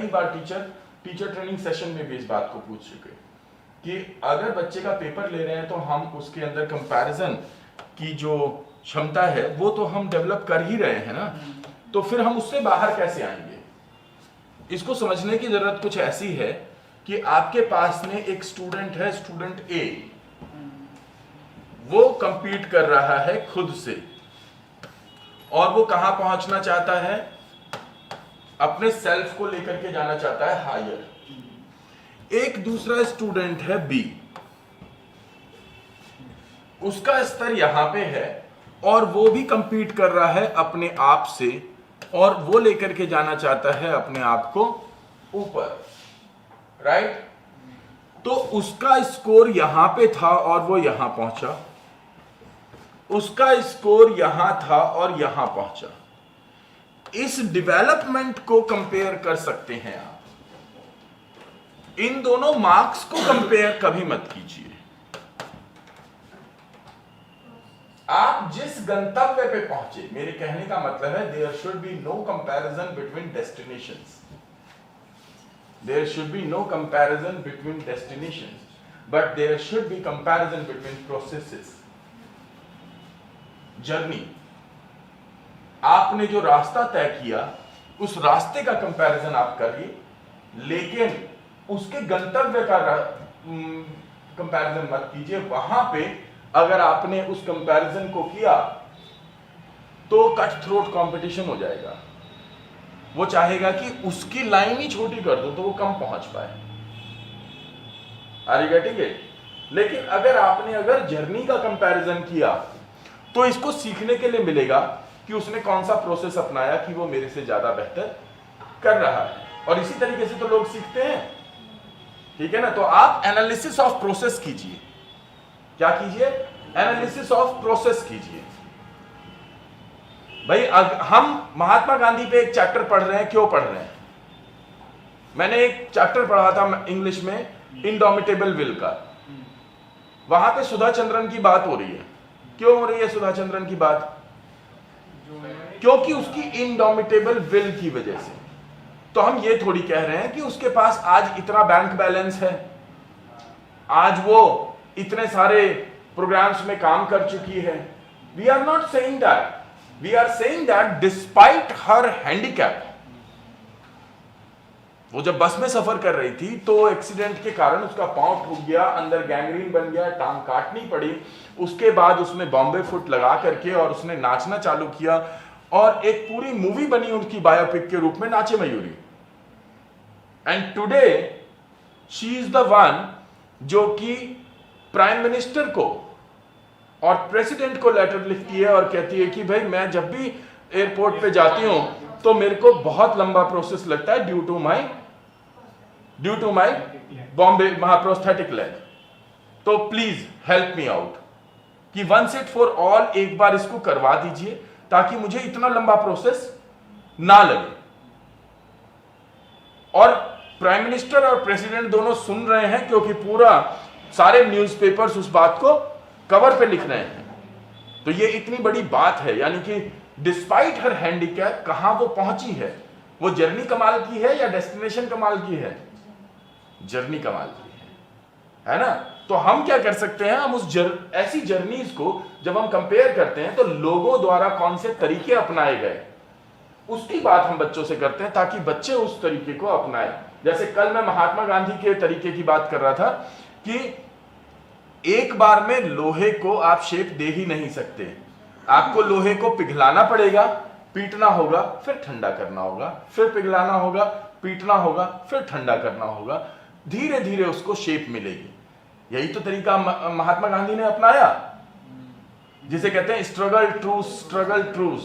कई बार teacher training session में भी इस बात को पूछ चुके कि अगर बच्चे का पेपर ले रहे हैं तो हम उसके अंदर कंपैरिजन की जो क्षमता है वो तो हम डेवलप कर ही रहे हैं ना, तो फिर हम उससे बाहर कैसे आएंगे। इसको समझने की जरूरत कुछ ऐसी है कि आपके पास में एक स्टूडेंट है, स्टूडेंट ए, वो कंपीट कर रहा है खुद से और वो कहां पहुंचना चाहता है, अपने सेल्फ को लेकर के जाना चाहता है हायर। एक दूसरा स्टूडेंट है बी, उसका स्तर यहां पे है और वो भी कंपीट कर रहा है अपने आप से और वो लेकर के जाना चाहता है अपने आप को ऊपर, राइट। तो उसका स्कोर यहां पे था और वो यहां पहुंचा, उसका स्कोर यहां था और यहां पहुंचा। इस डेवलपमेंट को कंपेयर कर सकते हैं आप। इन दोनों मार्क्स को कंपेयर कभी मत कीजिए। आप जिस गंतव्य पे पहुंचे, मेरे कहने का मतलब है there should be no comparison between destinations, there should be no comparison between destinations, but there should be comparison between processes, journey. आपने जो रास्ता तय किया उस रास्ते का कंपैरिजन आप करिए, लेकिन उसके गंतव्य का कंपैरिजन मत कीजिए। वहां पे अगर आपने उस कंपैरिजन को किया तो कट थ्रोट कंपटीशन हो जाएगा। वो चाहेगा कि उसकी लाइन ही छोटी कर दो तो वो कम पहुंच पाए। Are you getting it? लेकिन अगर जर्नी का कंपैरिजन किया तो इसको सीखने के लिए मिलेगा कि उसने कौन सा प्रोसेस अपनाया कि वो मेरे से ज्यादा बेहतर कर रहा है। और इसी तरीके से तो लोग सीखते हैं, ठीक है ना। तो आप एनालिसिस ऑफ प्रोसेस कीजिए। क्या कीजिए? एनालिसिस ऑफ प्रोसेस कीजिए। भाई हम महात्मा गांधी पे एक चैप्टर पढ़ रहे हैं, क्यों पढ़ रहे हैं? मैंने एक चैप्टर पढ़ा था इंग्लिश में, इंडोमिटेबल विल का। वहां पे सुधा चंद्रन की बात हो रही है। क्यों हो रही है सुधा चंद्रन की बात? क्योंकि उसकी इंडोमिटेबल विल की वजह से। तो हम ये थोड़ी कह रहे हैं कि उसके पास आज इतना बैंक बैलेंस है, आज वो इतने सारे प्रोग्राम्स में काम कर चुकी है। We are not saying that, we are saying that despite her handicap, वो जब बस में सफर कर रही थी तो एक्सीडेंट के कारण उसका पांव टूट गया, अंदर गैंग्रीन बन गया, टांग काटनी पड़ी। उसके बाद उसने बॉम्बे फुट लगा करके और उसने नाचना चालू किया और एक पूरी मूवी बनी उनकी बायोपिक के रूप में, नाचे Mayuri. And today she is the one जो कि प्राइम मिनिस्टर को और प्रेसिडेंट को लेटर लिखती है और कहती है कि भाई मैं जब भी एयरपोर्ट पे जाती हूं तो मेरे को बहुत लंबा प्रोसेस लगता है due to my Bombay prosthetic leg, तो प्लीज हेल्प मी आउट कि वंस इट फॉर ऑल एक बार इसको करवा दीजिए ताकि मुझे इतना लंबा प्रोसेस ना लगे। और प्राइम मिनिस्टर और प्रेसिडेंट दोनों सुन रहे हैं क्योंकि पूरा सारे न्यूज़पेपर्स उस बात को कवर पे लिख रहे हैं। तो ये इतनी बड़ी बात है, यानी कि डिस्पाइट हर हैंडीकैप कहां वो पहुंची है। वो जर्नी कमाल की है या डेस्टिनेशन कमाल की है? जर्नी कमाल की है ना। तो हम क्या कर सकते हैं, हम ऐसी जर्नीज को जब हम कंपेयर करते हैं तो लोगों द्वारा कौन से तरीके अपनाए गए उसकी बात हम बच्चों से करते हैं ताकि बच्चे उस तरीके को अपनाएं। जैसे कल मैं महात्मा गांधी के तरीके की बात कर रहा था कि एक बार में लोहे को आप शेप दे ही नहीं सकते, आपको लोहे को पिघलाना पड़ेगा, पीटना होगा, फिर ठंडा करना होगा, फिर पिघलाना होगा, पीटना होगा, फिर ठंडा करना होगा, धीरे धीरे उसको शेप मिलेगी। यही तो तरीका महात्मा गांधी ने अपनाया, जिसे कहते हैं स्ट्रगल ट्रूज,